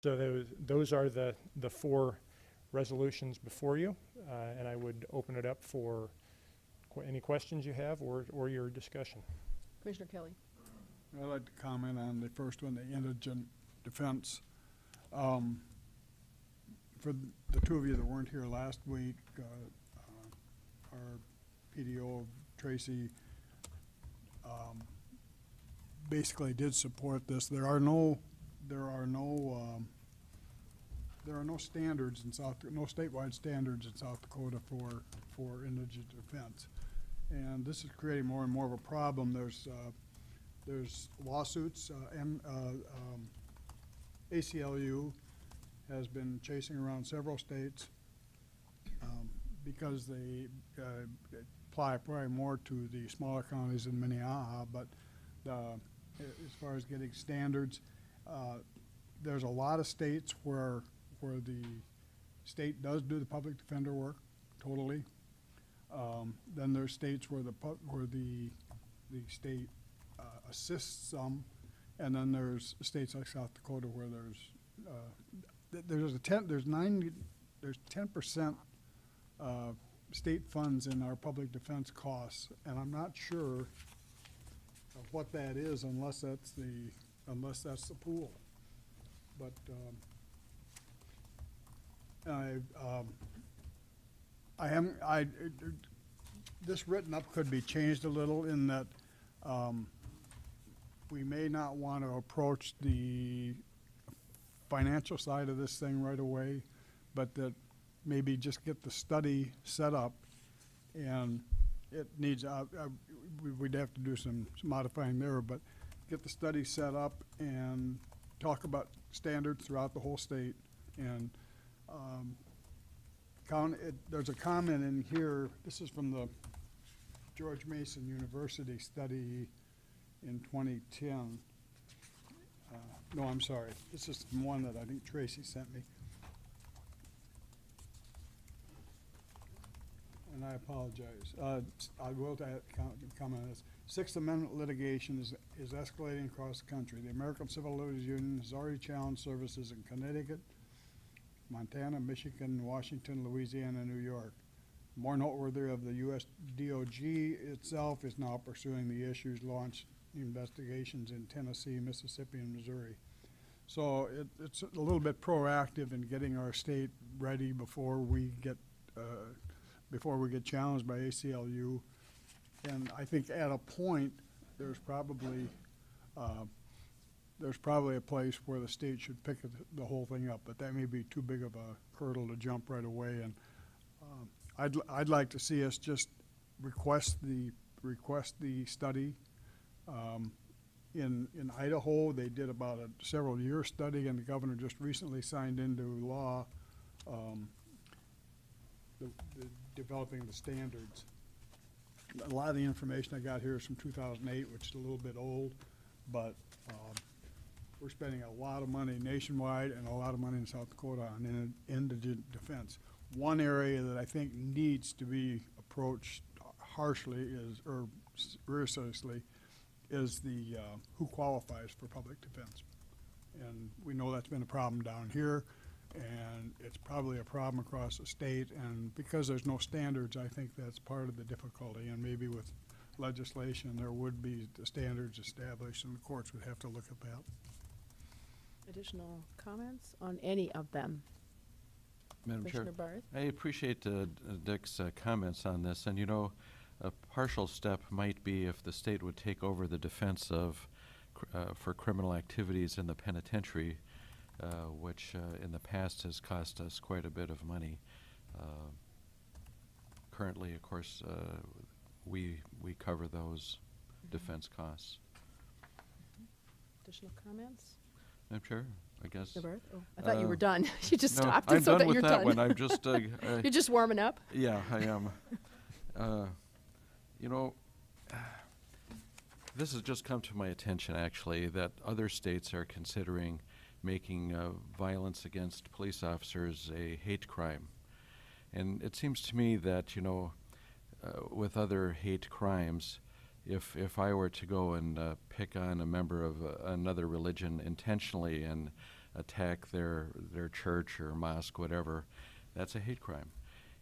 So those are the four resolutions before you, and I would open it up for any questions you have or your discussion. Commissioner Kelly. I'd like to comment on the first one, the indigent defense. For the two of you that weren't here last week, our PDO, Tracy, basically did support this. There are no standards in no statewide standards in South Dakota for indigent defense, and this is creating more and more of a problem. There's lawsuits, and ACLU has been chasing around several states because they apply probably more to the smaller counties in Minnehaha, but as far as getting standards, there's a lot of states where the state does do the public defender work totally. Then there's states where the state assists some, and then there's states like South Dakota where there's 10% state funds in our public defense costs, and I'm not sure of what that is unless that's the pool. But this written up could be changed a little in that we may not want to approach the financial side of this thing right away, but that maybe just get the study set up, and it needs, we'd have to do some modifying there, but get the study set up and talk about standards throughout the whole state. And there's a comment in here, this is from the George Mason University study in 2010. No, I'm sorry. This is one that I think Tracy sent me. And I apologize. I will comment on this. Sixth Amendment litigation is escalating across the country. The American Civil Liberties Union has already challenged services in Connecticut, Montana, Michigan, Washington, Louisiana, and New York. More noteworthy of the U.S. DOG itself is now pursuing the issues, launched investigations in Tennessee, Mississippi, and Missouri. So it's a little bit proactive in getting our state ready before we get challenged by ACLU. And I think at a point there's probably a place where the state should pick the whole thing up, but that may be too big of a hurdle to jump right away. And I'd like to see us just request the study. In Idaho, they did about a several-year study, and the governor just recently signed into law developing the standards. A lot of the information I got here is from 2008, which is a little bit old, but we're spending a lot of money nationwide and a lot of money in South Dakota on indigent defense. One area that I think needs to be approached harshly or very seriously is the who qualifies for public defense. And we know that's been a problem down here, and it's probably a problem across the state, and because there's no standards, I think that's part of the difficulty. And maybe with legislation there would be the standards established, and the courts would have to look at that. Additional comments on any of them? Madam Chair, Commissioner Barth? I appreciate Dick's comments on this, and you know, a partial step might be if the state would take over the defense of for criminal activities in the penitentiary, which in the past has cost us quite a bit of money. Currently, of course, we cover those defense costs. Additional comments? Madam Chair, I guess. Commissioner Barth? Oh, I thought you were done. You just No, stopped I'm and so done that with you're that done. one. I'm just You're just warming up? yeah, I am. You know, this has just come to my attention, actually, that other states are considering making violence against police officers a hate crime. And it seems to me that, you know, with other hate crimes, if I were to go and pick on a member of another religion intentionally and attack their church or mosque, whatever, that's a hate crime.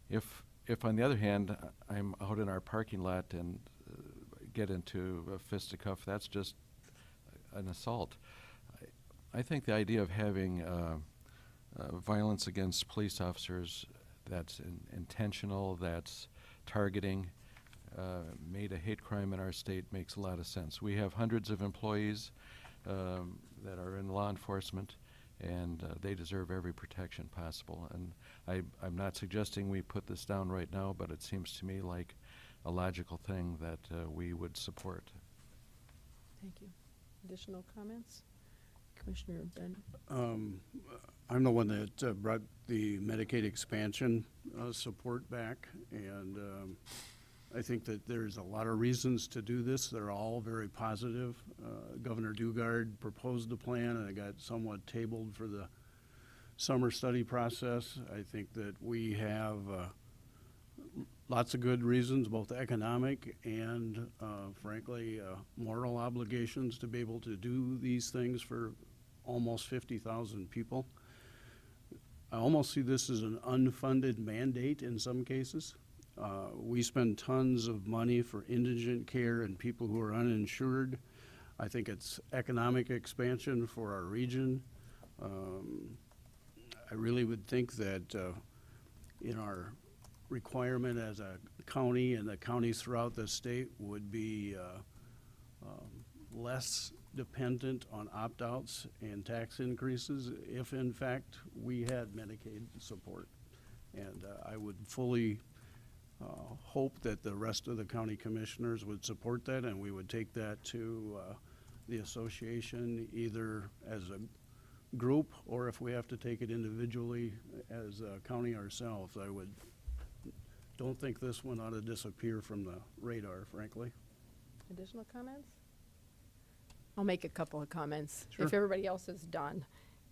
If on the other hand, I'm out in our parking lot and get into a fisticuff, that's just an assault. I think the idea of having violence against police officers that's intentional, that's targeting, made a hate crime in our state makes a lot of sense. We have hundreds of employees that are in law enforcement, and they deserve every protection possible. And I'm not suggesting we put this down right now, but it seems to me like a logical thing that we would support. Thank you. Additional comments? Commissioner Ben? I'm the one that brought the Medicaid expansion support back, and I think that there's a lot of reasons to do this. They're all very positive. Governor Dugard proposed the plan, and it got somewhat tabled for the summer study process. I think that we have lots of good reasons, both economic and, frankly, moral obligations to be able to do these things for almost 50,000 people. I almost see this as an unfunded mandate in some cases. We spend tons of money for indigent care and people who are uninsured. I think it's economic expansion for our region. I really would think that in our requirement as a county, and the counties throughout the state would be less dependent on opt-outs and tax increases if in fact we had Medicaid support. And I would fully hope that the rest of the county commissioners would support that, and we would take that to the association either as a group, or if we have to take it individually as a county ourselves. Don't think this one ought to disappear from the radar, frankly. Additional comments? I'll make a couple of comments Sure. if everybody else is done.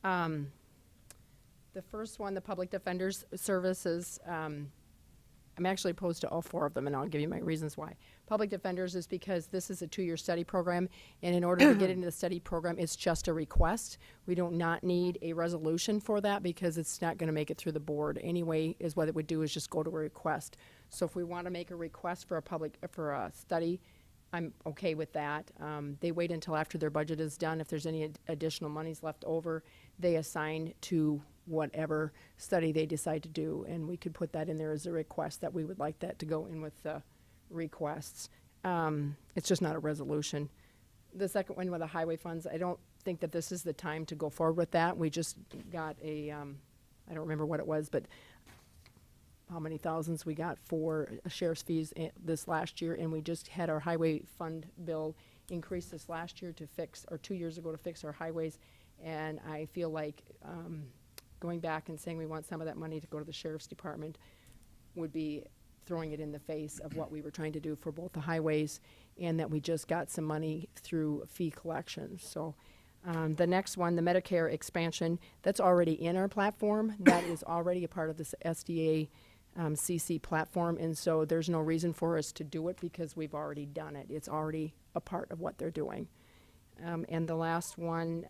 The first one, the Public Defender's Services, I'm actually opposed to all four of them, and I'll give you my reasons why. Public Defenders is because this is a 2-year study program, and in order to get into the study program, it's just a request. We do not need a resolution for that because it's not going to make it through the board anyway. Is what it would do is just go to a request. So if we want to make a request for a study, I'm okay with that. They wait until after their budget is done. If there's any additional monies left over, they assign to whatever study they decide to do, and we could put that in there as a request that we would like that to go in with the requests. It's just not a resolution. The second one with the highway funds, I don't think that this is the time to go forward with that. We just got I don't remember what it was, but how many thousands we got for sheriff's fees this last year, and we just had our highway fund bill increase this last year to fix, or 2 years ago to fix our highways, and I feel like going back and saying we want some of that money to go to the sheriff's department would be throwing it in the face of what we were trying to do for both the highways, and that we just got some money through fee collections. So the next one, the Medicare expansion, that's already in our platform. That is already a part of this SDA CC platform, and so there's no reason for us to do it because we've already done it. It's already a part of what they're doing. And the last one,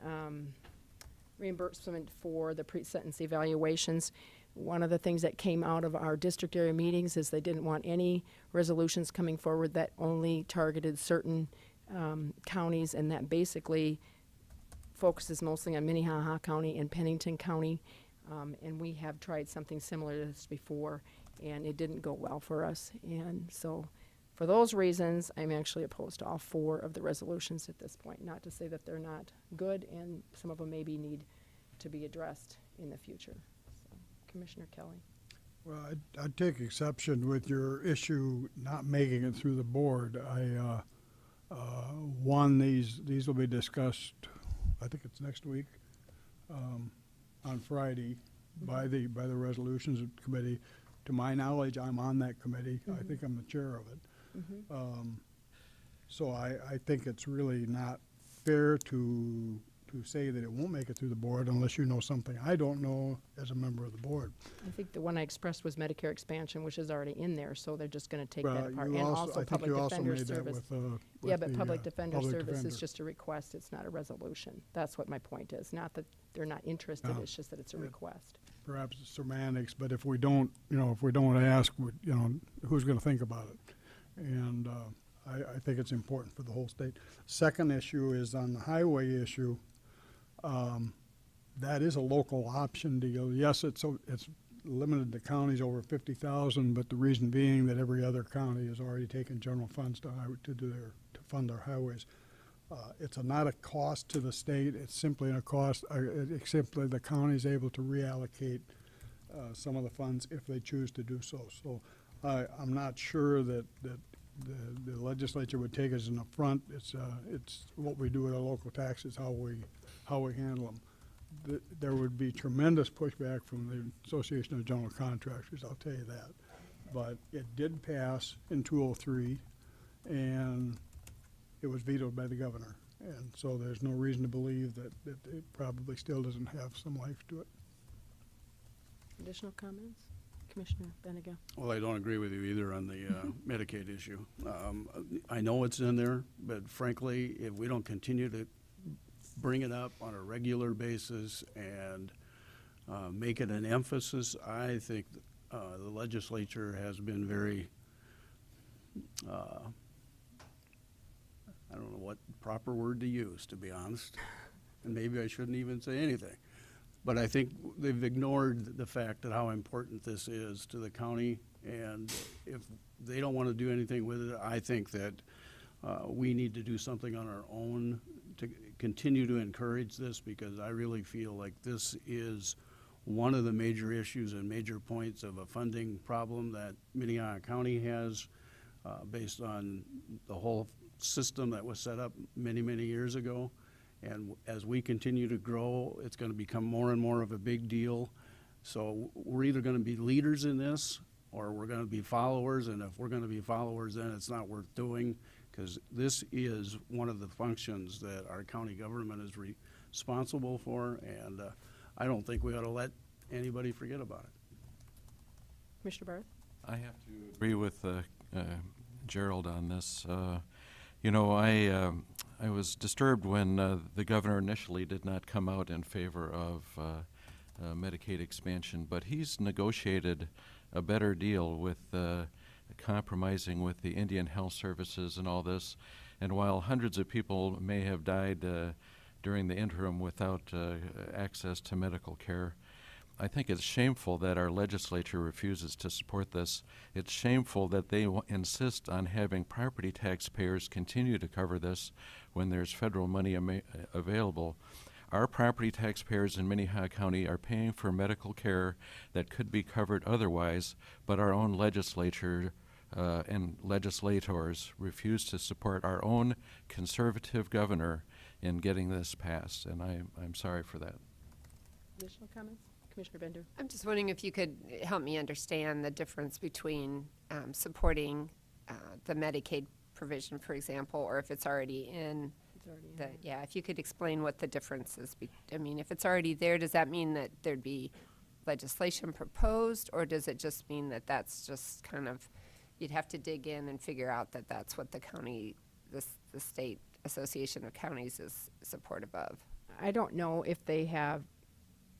reimbursement for the pre-sentence evaluations. One of the things that came out of our district area meetings is they didn't want any resolutions coming forward that only targeted certain counties, and that basically focuses mostly on Minnehaha County and Pennington County. And we have tried something similar to this before, and it didn't go well for us. And so for those reasons, I'm actually opposed to all four of the resolutions at this point. Not to say that they're not good, and some of them maybe need to be addressed in the future. So, Commissioner Kelly. Well, I'd take exception with your issue not making it through the board. These will be discussed, I think it's next week, on Friday by the resolutions committee. To my knowledge, I'm on that committee. I think I'm the chair of it. So I think it's really not fair to say that it won't make it through the board unless you know something I don't know as a member of the board. I think the one I expressed was Medicare expansion, which is already in there, so they're just going to take that Well, apart. you And also- also I think Public you also Defender made that Service. with Yeah, but the, Public Defender Public Service Defender. is just a request. It's not a resolution. That's what my point is. Not that they're not interested, Yeah. it's just that it's a Yeah. request. Perhaps it's semantics, but if we don't, if we don't ask, who's gonna think about it? And, I think it's important for the whole state. Second issue is on the highway issue. That is a local option deal. Yes, it's limited to counties over 50,000, but the reason being that every other county has already taken general funds to fund their highways. It's not a cost to the state. It's simply a cost. It's simply the county is able to reallocate some of the funds if they choose to do so. So I'm not sure that the legislature would take as an affront. It's what we do with our local taxes, how we handle them. There would be tremendous pushback from the Association of General Contractors, I'll tell you that. But it did pass in 203, and it was vetoed by the governor. And so there's no reason to believe that it probably still doesn't have some life to it. Additional comments? Commissioner Benega? Well, I don't agree with you either on the Medicaid issue. I know it's in there, but frankly, if we don't continue to bring it up on a regular basis and make it an emphasis, I think the legislature has been very, I don't know what proper word to use, to be honest, and maybe I shouldn't even say anything. But I think they've ignored the fact that how important this is to the county, and if they don't want to do anything with it, I think that we need to do something on our own to continue to encourage this, because I really feel like this is one of the major issues and major points of a funding problem that Minnehaha County has based on the whole system that was set up many, many years ago. And as we continue to grow, it's going to become more and more of a big deal. So we're either going to be leaders in this or we're going to be followers. And if we're going to be followers, then it's not worth doing, because this is one of the functions that our county government is responsible for. And I don't think we ought to let anybody forget about it. Commissioner Barth? I have to agree with Gerald on this. I was disturbed when the governor initially did not come out in favor of Medicaid expansion, but he's negotiated a better deal with compromising with the Indian Health Services and all this. And while hundreds of people may have died during the interim without access to medical care, I think it's shameful that our legislature refuses to support this. It's shameful that they insist on having property taxpayers continue to cover this when there's federal money available. Our property taxpayers in Minnehaha County are paying for medical care that could be covered otherwise, but our own legislature and legislators refuse to support our own conservative governor in getting this passed, and I'm sorry for that. Additional comments? Commissioner Bender? I'm just wondering if you could help me understand the difference between supporting the Medicaid provision, for example, or if it's already in It's already in the, there. yeah, if you could explain what the difference is. I mean, if it's already there, does that mean that there'd be legislation proposed, or does it just mean that that's just kind of, you'd have to dig in and figure out that that's what the county, the State Association of Counties is supportive of? I don't know if they have,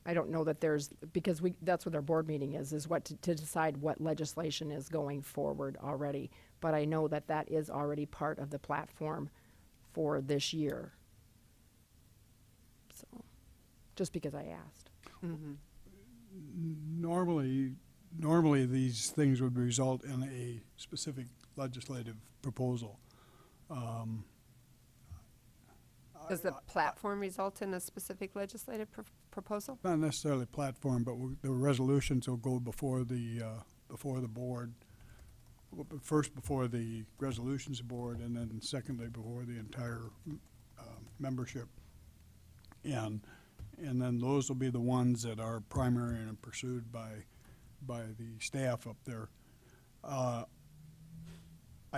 I don't know that there's, because that's what our board meeting is what to decide what legislation is going forward already. But I know that that is already part of the platform for this year. So, just because I asked. Normally these things would result in a specific legislative proposal. Does the platform result in a specific legislative proposal? Not necessarily platform, but the resolutions will go before the board. First before the resolutions board, and then secondly before the entire membership. And then those will be the ones that are primary and pursued by the staff up there. I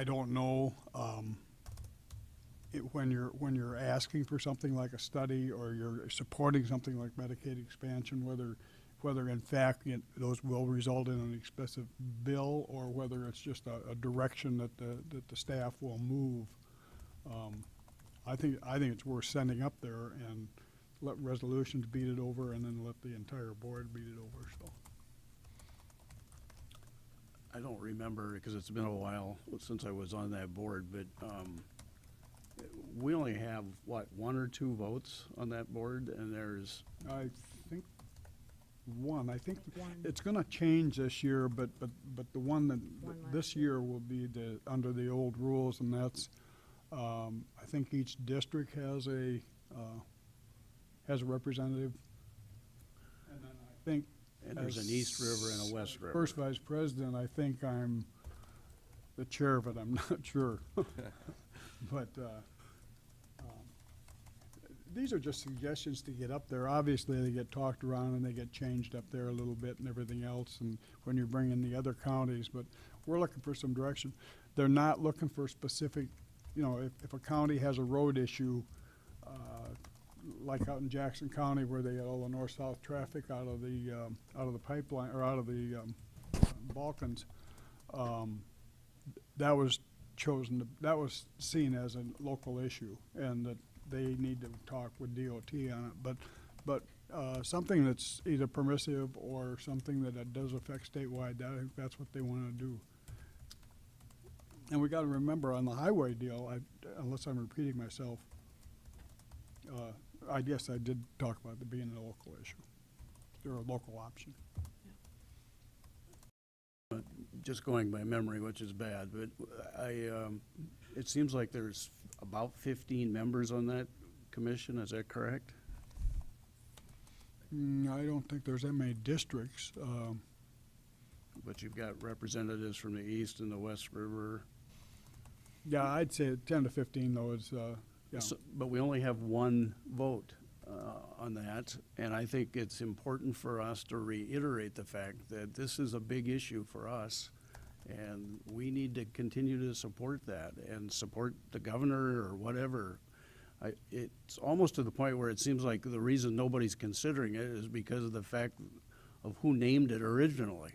don't know when you're asking for something like a study or you're supporting something like Medicaid expansion, whether in fact those will result in an expensive bill or whether it's just a direction that the staff will move. I think it's worth sending up there and let resolutions beat it over and then let the entire board beat it over, so. I don't remember, because it's been a while since I was on that board, but we only have, what, 1 or 2 votes on that board, and there's, I think I think One. it's gonna change this year, but the one that, One this last year. year will be under the old rules, and that's, I think each district has a representative. And then I think and there's an as East River and a West River. First vice president, I think I'm the chair of it, I'm not sure. But, these are just suggestions to get up there. Obviously, they get talked around and they get changed up there a little bit and everything else, and when you bring in the other counties, but we're looking for some direction. They're not looking for specific, you know, if a county has a road issue, like out in Jackson County where they get all the north-south traffic out of the pipeline, or out of the Balkans, that was that was seen as a local issue, and that they need to talk with DOT on it, but something that's either permissive or something that does affect statewide, I think that's what they wanna do. And we gotta remember on the highway deal, unless I'm repeating myself, I guess I did talk about it being a local issue, or a local option. Just going by memory, which is bad, but it seems like there's about 15 members on that commission, is that correct? I don't think there's that many districts. But you've got representatives from the East and the West River. Yeah, I'd say 10 to 15 though is, yeah. But we only have 1 vote on that, and I think it's important for us to reiterate the fact that this is a big issue for us, and we need to continue to support that and support the governor or whatever. It's almost to the point where it seems like the reason nobody's considering it is because of the fact of who named it originally,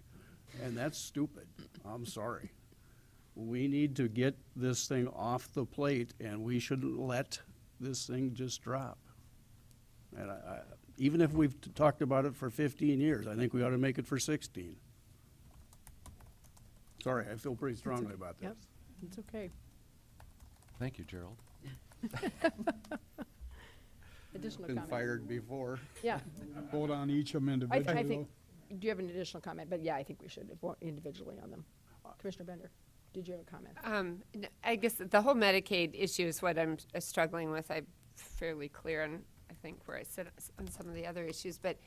and that's stupid. I'm sorry. We need to get this thing off the plate, and we shouldn't let this thing just drop. And even if we've talked about it for 15 years, I think we ought to make it for 16. Sorry, I feel pretty strongly about this. Yep, it's okay. Thank you, Gerald. Additional Been comment? fired before. Yeah, Vote on each of them I individually think, though. do you have an additional comment? But yeah, I think we should vote individually on them. Commissioner Bender, did you have a comment? I guess the whole Medicaid issue is what I'm struggling with. I'm fairly clear on, I think, where I sit on some of the other issues, but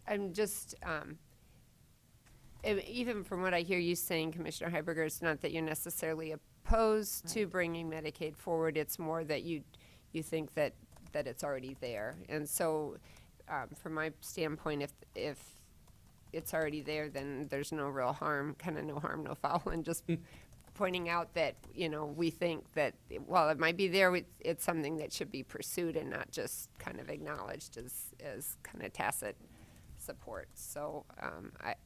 I'm just, even from what I hear you saying, Commissioner Heiberger, it's not that you're necessarily opposed to bringing Medicaid forward. It's more that you think that it's already there. And so, from my standpoint, if it's already there, then there's no real harm, kind of no harm, no foul, and just pointing out that, you know, we think that while it might be there, it's something that should be pursued and not just kind of acknowledged as kind of tacit support. So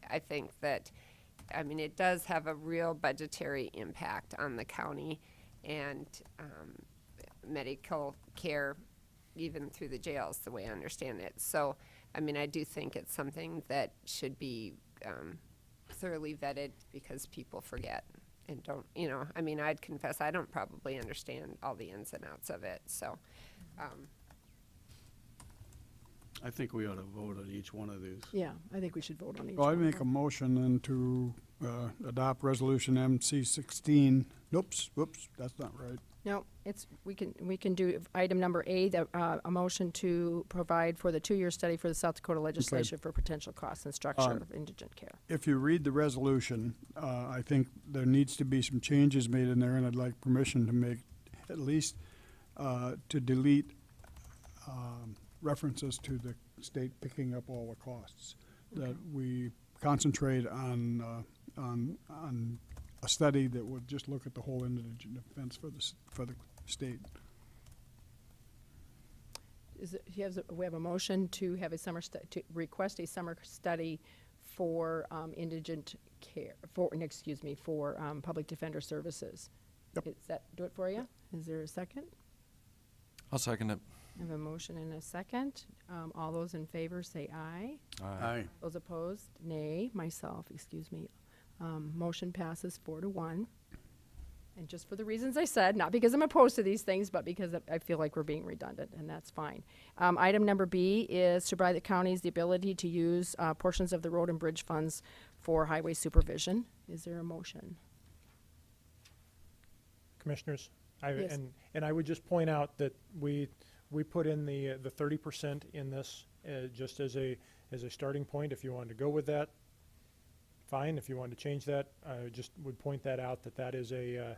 I think that, I mean, it does have a real budgetary impact on the county and medical care, even through the jails, the way I understand it. So, I mean, I do think it's something that should be thoroughly vetted, because people forget and don't, you know, I mean, I'd confess I don't probably understand all the ins and outs of it. So, I think we ought to vote on each one of these. Yeah, I think we should vote on each Well, one. I'd make a motion then to adopt resolution MC 16. Whoops, that's not right. No, we can do item number A, a motion to provide for the 2-year study for the South Dakota legislation for potential costs and structure of indigent care. If you read the resolution, I think there needs to be some changes made in there, and I'd like permission to make, at least, to delete references to the state picking up all the costs. That we concentrate on a study that would just look at the whole indigent defense for the state. We have a motion to have a to request a summer study for indigent care, for public defender services. Yep. Does that do it for you? Is there a second? I'll second it. I have a motion and a second. All those in favor say aye. Aye. Those opposed, nay. Myself, excuse me. Motion passes 4-1. And just for the reasons I said, not because I'm opposed to these things, but because I feel like we're being redundant, and that's fine. Item number B is to provide the counties the ability to use portions of the road and bridge funds for highway supervision. Is there a motion? Commissioners, Yes. and I would just point out that we put in the 30% in this just as a starting point. If you wanted to go with that, fine. If you wanted to change that, I just would point that out, that is a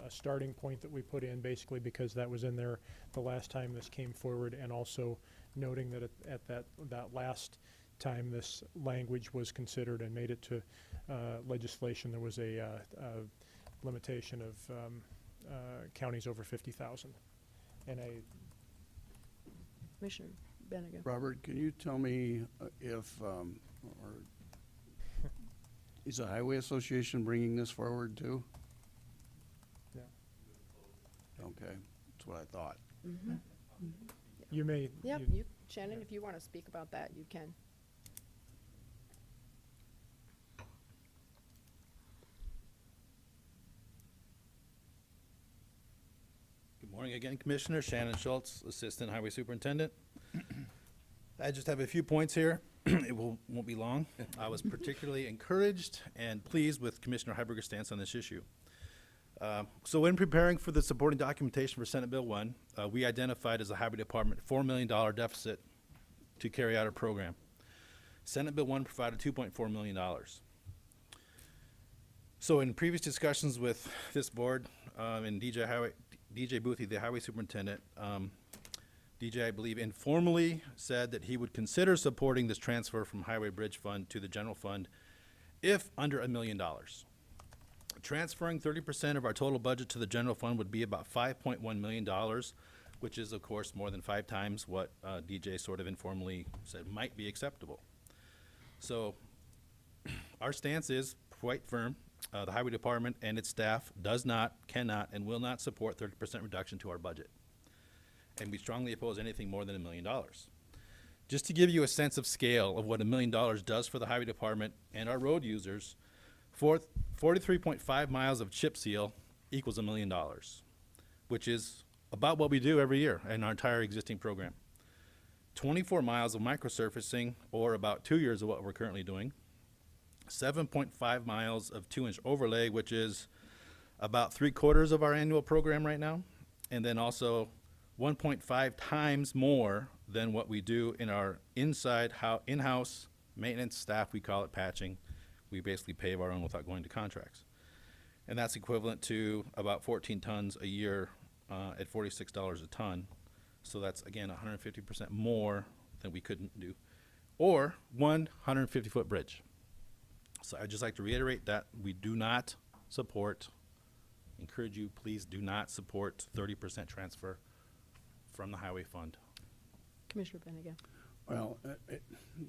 starting point that we put in, basically because that was in there the last time this came forward, and also noting that at that last time this language was considered and made it to legislation, there was a limitation of counties over 50,000. And Commissioner Benega. Robert, can you tell me if, or is the Highway Association bringing this forward too? Yeah. Okay, that's what I thought. you may, Yeah, you- Shannon, if you want to speak about that, you can. Good morning again, Commissioner. Shannon Schultz, Assistant Highway Superintendent. I just have a few points here. It won't be long. I was particularly encouraged and pleased with Commissioner Heiberger's stance on this issue. So when preparing for the supporting documentation for Senate Bill 1, we identified as a Highway Department $4 million deficit to carry out our program. Senate Bill 1 provided $2.4 million. So in previous discussions with this board and DJ Boothie, the highway superintendent, DJ, I believe, informally said that he would consider supporting this transfer from Highway Bridge Fund to the general fund if under $1 million. Transferring 30% of our total budget to the general fund would be about $5.1 million, which is, of course, more than 5 times what DJ sort of informally said might be acceptable. So our stance is quite firm. The Highway Department and its staff does not, cannot, and will not support 30% reduction to our budget. And we strongly oppose anything more than $1 million. Just to give you a sense of scale of what $1 million does for the Highway Department and our road users, 43.5 miles of chip seal equals $1 million, which is about what we do every year in our entire existing program. 24 miles of microsurfacing, or about 2 years of what we're currently doing. 7.5 miles of 2-inch overlay, which is about 3/4 of our annual program right now. And then also 1.5 times more than what we do in our in-house maintenance staff. We call it patching. We basically pave our own without going to contracts. And that's equivalent to about 14 tons a year at $46 a ton. So that's, again, 150% more than we couldn't do. Or 150-foot bridge. So I'd just like to reiterate that we do not support, encourage you, please do not support 30% transfer from the highway fund. Commissioner Benega. Well,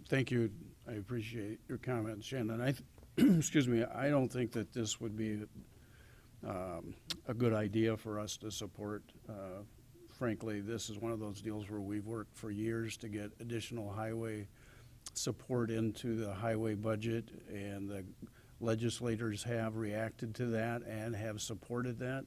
thank you. I appreciate your comments, Shannon. Excuse me, I don't think that this would be a good idea for us to support. Frankly, this is one of those deals where we've worked for years to get additional highway support into the highway budget, and the legislators have reacted to that and have supported that.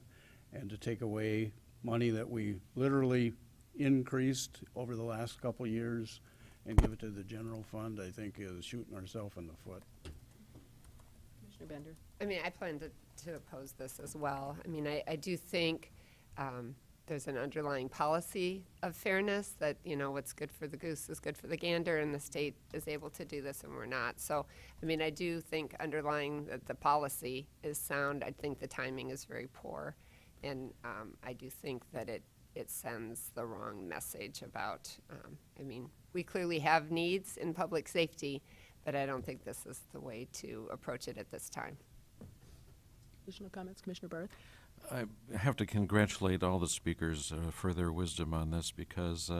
And to take away money that we literally increased over the last couple of years and give it to the general fund, I think is shooting ourselves in the foot. Commissioner Bender. I mean, I plan to oppose this as well. I mean, I do think there's an underlying policy of fairness that, you know, what's good for the goose is good for the gander, and the state is able to do this and we're not. So, I mean, I do think underlying that the policy is sound. I think the timing is very poor. And I do think that it sends the wrong message about, I mean, we clearly have needs in public safety, but I don't think this is the way to approach it at this time. Additional comments, Commissioner Barth? I have to congratulate all the speakers for their wisdom on this, because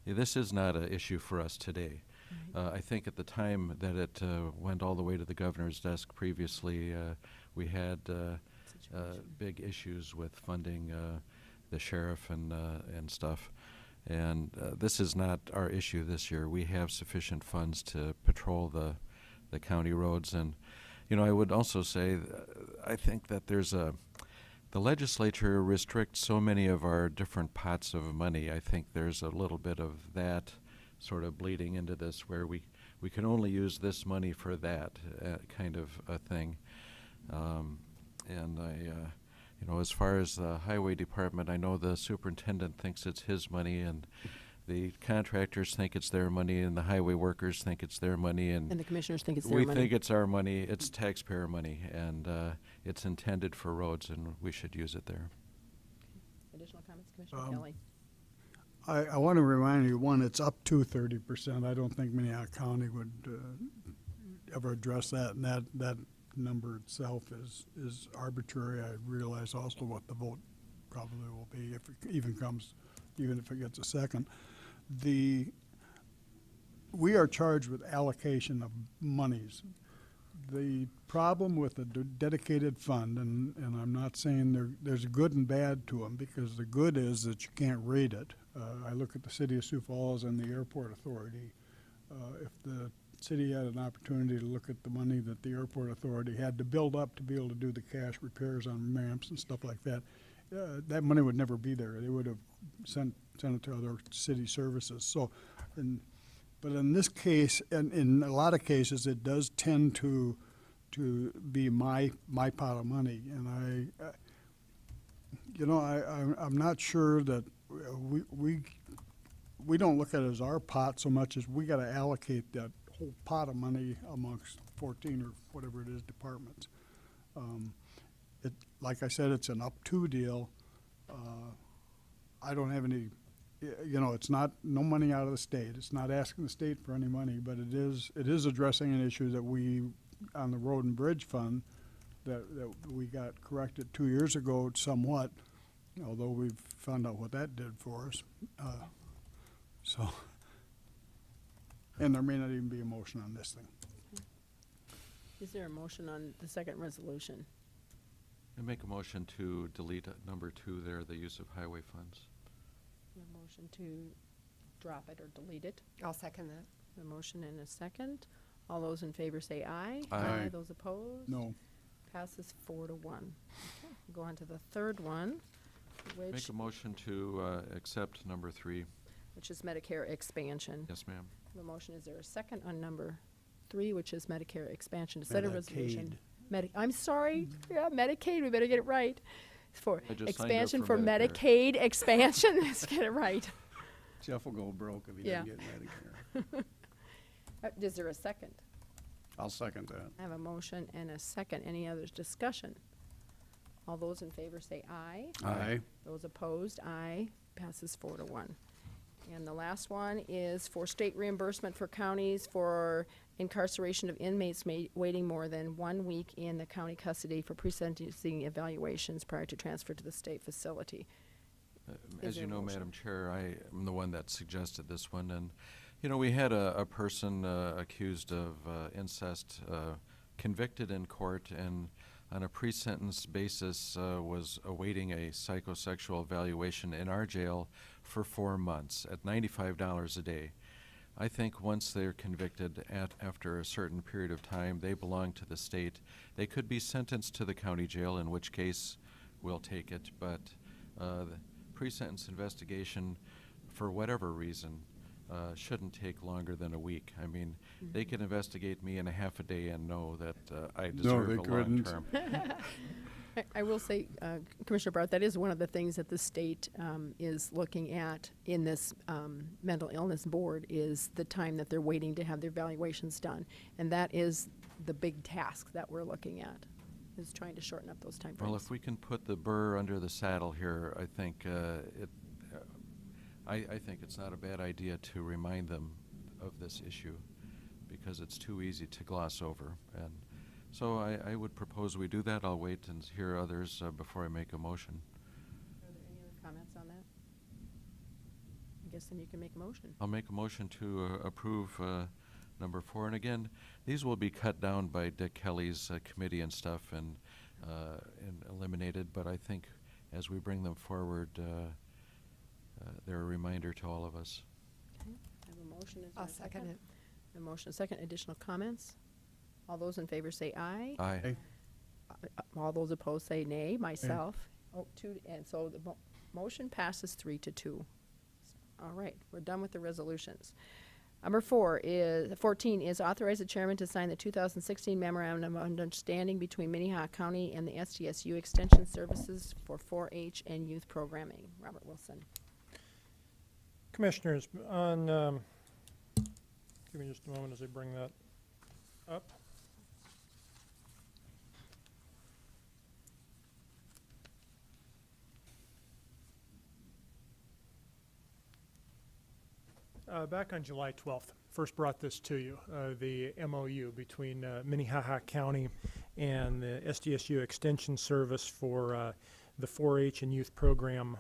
this is not an issue for us today. I think at the time that it went all the way to the governor's desk previously, we had big issues with funding the sheriff and stuff. And this is not our issue this year. We have sufficient funds to patrol the county roads. And, you know, I would also say, I think that the legislature restricts so many of our different pots of money. I think there's a little bit of that sort of bleeding into this, where we can only use this money for that kind of a thing. And you know, as far as the highway department, I know the superintendent thinks it's his money, and the contractors think it's their money, and the highway workers think it's their money, And and the commissioners think it's their we money. think it's our money. It's taxpayer money, and it's intended for roads, and we should use it there. Additional comments, Commissioner Kelly? I want to remind you, one, it's up to 30%. I don't think Minnehaha County would ever address that, and that number itself is arbitrary. I realize also what the vote probably will be if it even comes, even if it gets a second. We are charged with allocation of monies. The problem with a dedicated fund, and I'm not saying there's good and bad to them, because the good is that you can't rate it. I look at the city of Sioux Falls and the airport authority. If the city had an opportunity to look at the money that the airport authority had to build up to be able to do the cash repairs on ramps and stuff like that, that money would never be there. They would have sent it to other city services. So, but in this case, and in a lot of cases, it does tend to be my pot of money, and I'm not sure that we don't look at it as our pot so much as we got to allocate that whole pot of money amongst 14 or whatever it is departments. Like I said, it's an up to deal. I don't have any, it's not no money out of the state. It's not asking the state for any money, but it is addressing an issue that we, on the road and bridge fund, that we got corrected 2 years ago somewhat, although we've found out what that did for us. And there may not even be a motion on this thing. Is there a motion on the second resolution? I make a motion to delete number 2 there, the use of highway funds. A motion to drop it or delete it? I'll second that. A motion and a second. All those in favor say aye. Aye. Those opposed? No. Passes 4-1. Okay, we'll go on to the third one, Make which a motion to accept number 3. is Medicare expansion. Yes, ma'am. The motion, is there a second on number 3, which is Medicare expansion? To set a resolution. I'm sorry, yeah, Medicaid, we better get it right. For I just signed up expansion for for Medicare. Medicaid expansion, let's get it right. Jeff will go broke if he Yeah. doesn't get Medicare. Is there a second? I'll second that. I have a motion and a second. Any other discussion? All those in favor say aye. Aye. Those opposed, aye. Passes 4-1. And the last one is for state reimbursement for counties for incarceration of inmates waiting more than 1 week in the county custody for pre-sentencing evaluations prior to transfer to the state facility. Is As there you a know, motion? Madam Chair, I am the one that suggested this one, and, we had a person accused of incest convicted in court, and on a pre-sentence basis was awaiting a psychosexual evaluation in our jail for 4 months at $95 a day. I think once they're convicted after a certain period of time, they belong to the state. They could be sentenced to the county jail, in which case we'll take it, but the pre-sentence investigation, for whatever reason, shouldn't take longer than a week. I mean, they can investigate me in a half a day and know that I deserve they a long couldn't. term. I will say, Commissioner Barth, that is one of the things that the state is looking at in this mental illness board, is the time that they're waiting to have their evaluations done. And that is the big task that we're looking at, is trying to shorten up those time frames. Well, if we can put the burr under the saddle here, I think I think it's not a bad idea to remind them of this issue, because it's too easy to gloss over. And so I would propose we do that. I'll wait and hear others before I make a motion. Are there any other comments on that? I guess then you can make a motion. I'll make a motion to approve number 4. And again, these will be cut down by Dick Kelly's committee and stuff and eliminated. But I think as we bring them forward, they're a reminder to all of us. Okay, I have a motion. Is there I'll a second it. A motion, a second. Additional comments? All those in favor say aye. Aye. All those opposed say nay. Myself. Oh, two, and so the motion passes 3-2. All right, we're done with the resolutions. Number 14 is authorize the chairman to sign the 2016 memorandum of understanding between Minnehaha County and the SDSU Extension Services for 4-H and youth programming. Robert Wilson. Commissioners, give me just a moment as I bring that up. Back on July 12th, first brought this to you, the MOU between Minnehaha County and the SDSU Extension Service for the 4-H and Youth Program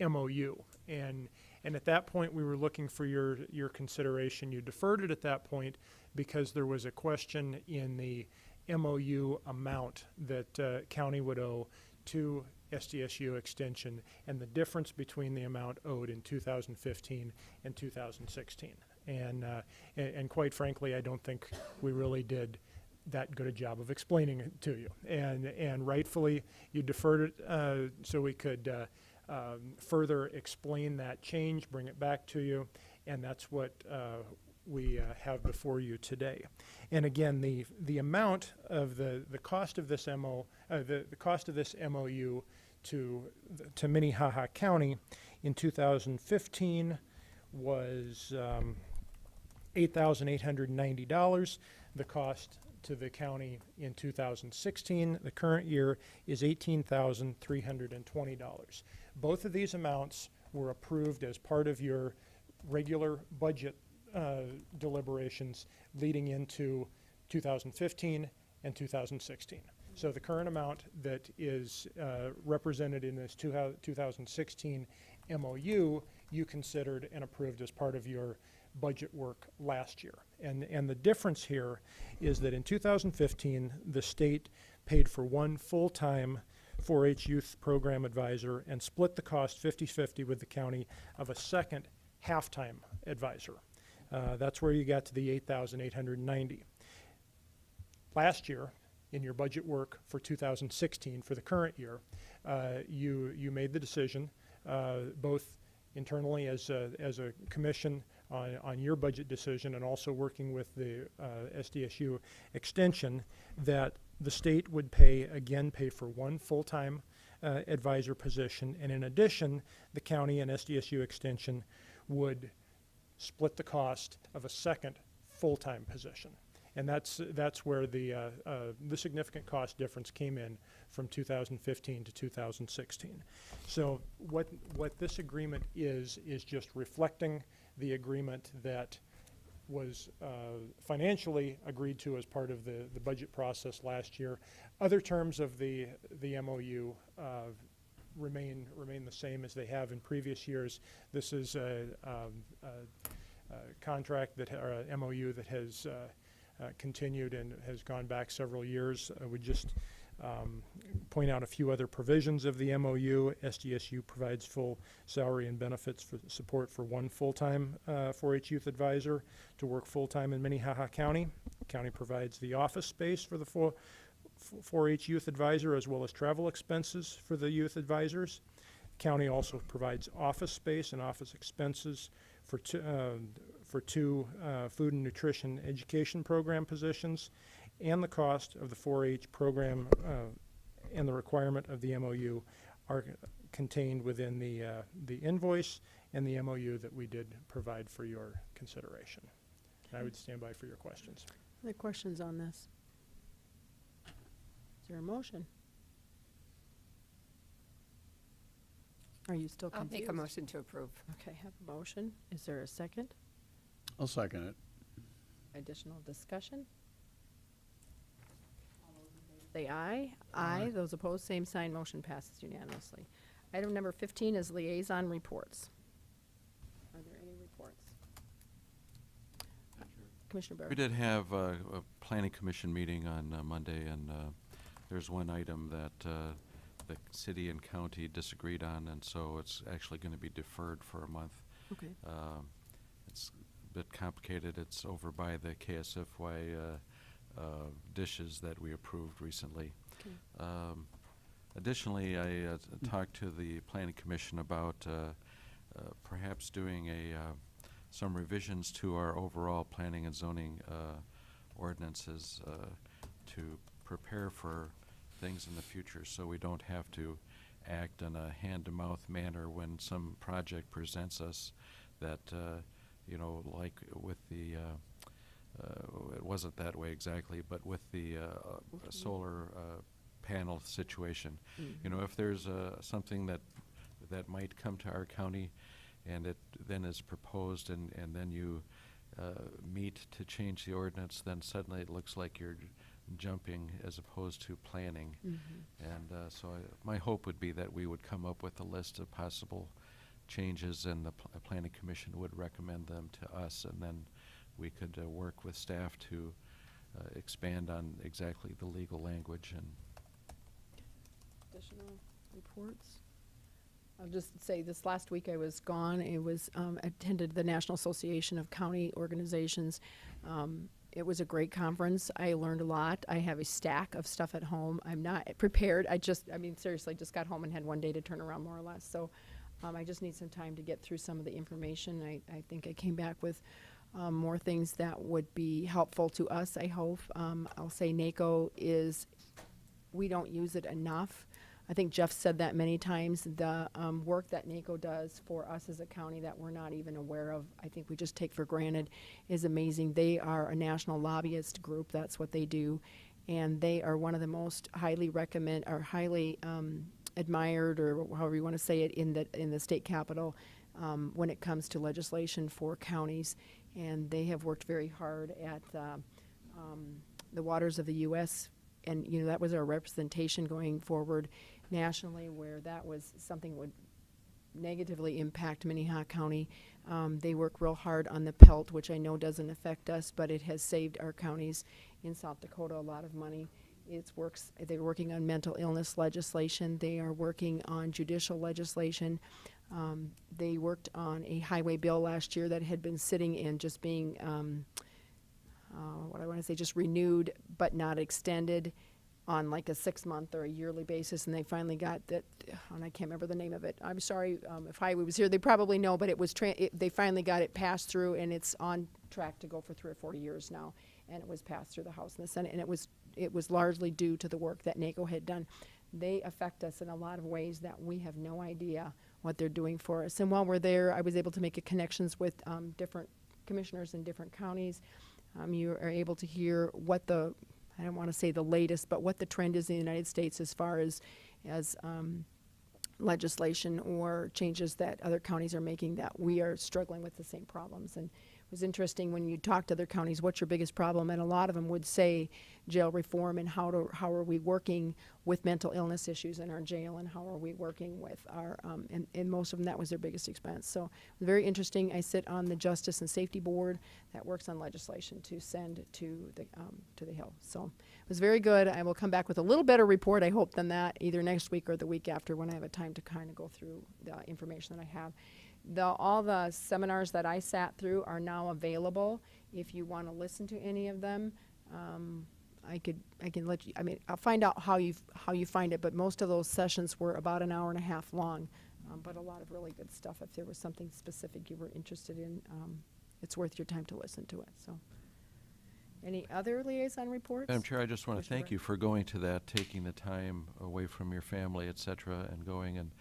MOU. And at that point, we were looking for your consideration. You deferred it at that point because there was a question in the MOU amount that county would owe to SDSU Extension and the difference between the amount owed in 2015 and 2016. And quite frankly, I don't think we really did that good a job of explaining it to you. And rightfully, you deferred it so we could further explain that change, bring it back to you, and that's what we have before you today. And again, the amount of the cost of this the cost of this MOU to Minnehaha County in 2015 was $8,890. The cost to the county in 2016, the current year, is $18,320. Both of these amounts were approved as part of your regular budget deliberations leading into 2015 and 2016. So the current amount that is represented in this 2016 MOU, you considered and approved as part of your budget work last year. And the difference here is that in 2015, the state paid for one full-time 4-H youth program advisor and split the cost 50-50 with the county of a second half-time advisor. That's where you got to the $8,890. Last year, in your budget work for 2016, for the current year, you made the decision, both internally as a commission on your budget decision and also working with the SDSU extension, that the state would pay for one full-time advisor position, and in addition, the county and SDSU extension would split the cost of a second full-time position. And that's where the significant cost difference came in from 2015 to 2016. So what this agreement is just reflecting the agreement that was financially agreed to as part of the budget process last year. Other terms of the MOU remain the same as they have in previous years. This is a contract or a MOU that has continued and has gone back several years. I would just point out a few other provisions of the MOU. SDSU provides full salary and benefits for support for one full-time 4-H youth advisor to work full-time in Minnehaha County. The county provides the office space for the 4-H youth advisor as well as travel expenses for the youth advisors. The county also provides office space and office expenses for two food and nutrition education program positions, and the cost of the 4-H program and the requirement of the MOU are contained within the invoice and the MOU that we did provide for your consideration. And I would stand by for your questions. Other questions on this? Is there a motion? Are you still I'll confused? make a motion to approve. Okay, have a motion. Is there a second? I'll second it. Additional discussion? Say aye. Aye. Those opposed, same sign. Motion passes unanimously. Item number 15 is liaison reports. Are there any reports? Commissioner Barry. We did have a planning commission meeting on Monday, and there's one item that the city and county disagreed on, and so it's actually going to be deferred for a month. Okay. It's a bit complicated. It's over by the KSFY dishes that we approved recently. Okay. Additionally, I talked to the Planning Commission about perhaps doing some revisions to our overall planning and zoning ordinances to prepare for things in the future, so we don't have to act in a hand-to-mouth manner when some project presents us that, like with the, it wasn't that way exactly, but with the solar panel situation. If there's something that might come to our county and it then is proposed and then you meet to change the ordinance, then suddenly it looks like you're jumping as opposed to planning. And so my hope would be that we would come up with a list of possible changes and the Planning Commission would recommend them to us, and then we could work with staff to expand on exactly the legal language. And Additional reports? I'll just say this last week I was gone. It was attended the National Association of County Organizations. It was a great conference. I learned a lot. I have a stack of stuff at home. I'm not prepared. Seriously, just got home and had one day to turn around more or less. So I just need some time to get through some of the information. I think I came back with more things that would be helpful to us, I hope. I'll say NACO we don't use it enough. I think Jeff said that many times. The work that NACO does for us as a county that we're not even aware of, I think we just take for granted, is amazing. They are a national lobbyist group. That's what they do. And they are one of the most highly admired, or however you want to say it, in the state capitol when it comes to legislation for counties. And they have worked very hard at the waters of the U.S., and that was our representation going forward nationally, where that was something would negatively impact Minnehaha County. They work real hard on the PELT, which I know doesn't affect us, but it has saved our counties in South Dakota a lot of money. They're working on mental illness legislation. They are working on judicial legislation. They worked on a highway bill last year that had been sitting and just being just renewed but not extended on like a 6-month or a yearly basis, and they finally got that, and I can't remember the name of it. I'm sorry, if Highway was here, they probably know, but they finally got it passed through, and it's on track to go for 3 or 4 years now, and it was passed through the House and the Senate, and it was largely due to the work that NACO had done. They affect us in a lot of ways that we have no idea what they're doing for us. And while we're there, I was able to make connections with different commissioners in different counties. You are able to hear what I don't want to say the latest, but what the trend is in the United States as far as legislation or changes that other counties are making, that we are struggling with the same problems. And it was interesting when you talk to other counties, what's your biggest problem? And a lot of them would say jail reform, and how are we working with mental illness issues in our jail, and how are we working with our, and most of them, that was their biggest expense. So it was very interesting. I sit on the Justice and Safety Board that works on legislation to send to the Hill. So it was very good. I will come back with a little better report, I hope, than that, either next week or the week after, when I have a time to kind of go through the information that I have. All the seminars that I sat through are now available. If you want to listen to any of them, I can let you. I'll find out how you find it. But most of those sessions were about an hour and a half long, but a lot of really good stuff. If there was something specific you were interested in, it's worth your time to listen to it. So, any other liaison reports? Madam Chair, I just want to Commissioner thank you for going to that, taking the time away from your family, et cetera, and going. And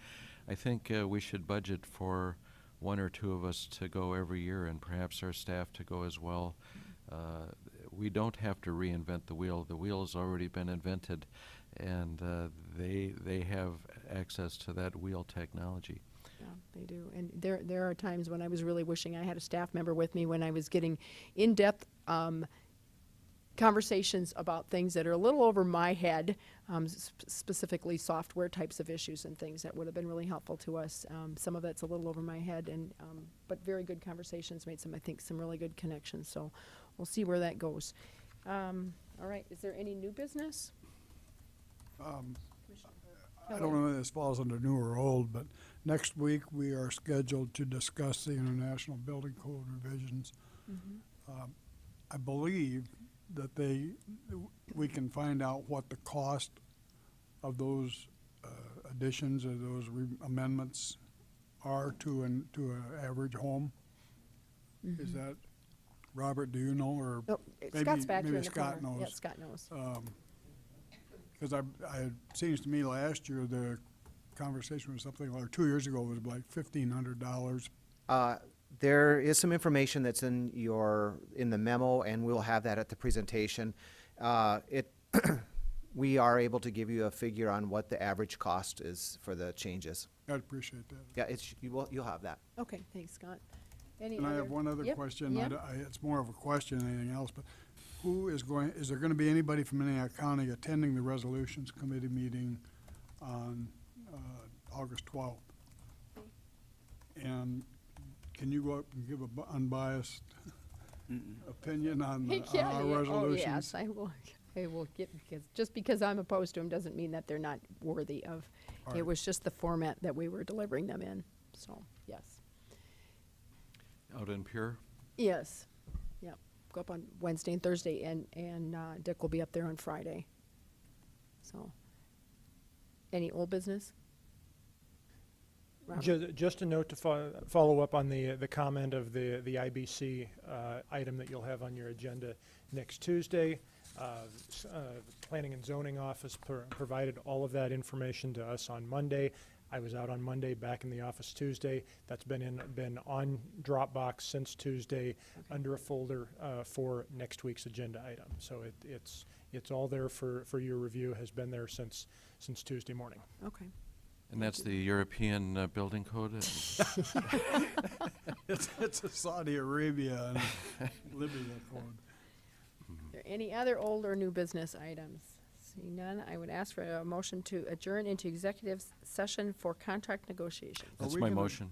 I think we should budget for 1 or 2 of us to go every year, and perhaps our staff to go as well. We don't have to reinvent the wheel. The wheel has already been invented, and they have access to that wheel technology. Yeah, they do. And there are times when I was really wishing I had a staff member with me when I was getting in-depth conversations about things that are a little over my head, specifically software types of issues and things that would have been really helpful to us. Some of it's a little over my head, but very good conversations, made some really good connections. So we'll see where that goes. All right, is there any new business? I don't know if this falls under new or old, but next week we are scheduled to discuss the International Building Code revisions. I believe that we can find out what the cost of those additions or those amendments are to an average home. Is that, Robert, do you know, or Oh, maybe- Scott's back here maybe in the Scott corner. Yeah, knows. Scott knows. Because it seems to me last year the conversation was something like, 2 years ago, was like $1,500. There is some information that's in the memo, and we'll have that at the presentation. We are able to give you a figure on what the average cost is for the changes. I'd appreciate that. Yeah, you'll have that. Okay, thanks, Scott. Any And I other- have one other Yep, question. yep. It's more of a question than anything else, but is there going to be anybody from Minnehaha County attending the Resolutions Committee meeting on August 12th? And can you go up and give an unbiased opinion on Yeah, our yeah. resolutions? Oh, yes, I will get, just because I'm opposed to them doesn't mean that they're not worthy of. All It right. was just the format that we were delivering them in, so, yes. Out in Pure? Yes, yep. Go up on Wednesday and Thursday, and Dick will be up there on Friday. So, any old business? Robert? Just a note to follow up on the comment of the IBC item that you'll have on your agenda next Tuesday. Planning and Zoning Office provided all of that information to us on Monday. I was out on Monday, back in the office Tuesday. That's been on Dropbox since Tuesday, under a folder for next week's agenda item. So it's all there for your review. Has been there since Tuesday morning. Okay. And that's the European Building Code? It's a Saudi Arabia and Libya code. Are there any other old or new business items? Seeing none, I would ask for a motion to adjourn into executive session for contract negotiations. That's we my gonna- motion.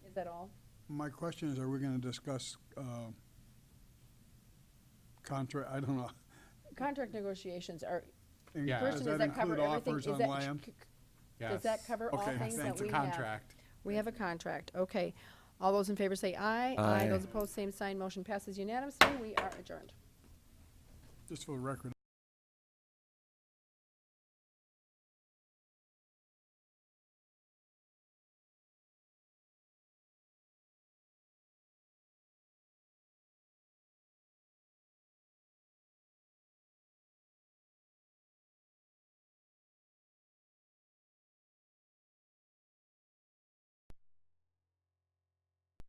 Is that all? My question is, are we going to discuss contract, I don't know. Contract negotiations are, Yeah. Does question, does that cover include everything? offers Is on that, land? does that cover all Okay, things that thanks. we It's have? a contract. We have a contract, okay. All those in favor say aye. Aye. Those opposed, same sign. Motion passes unanimously. We are adjourned. Just for the record,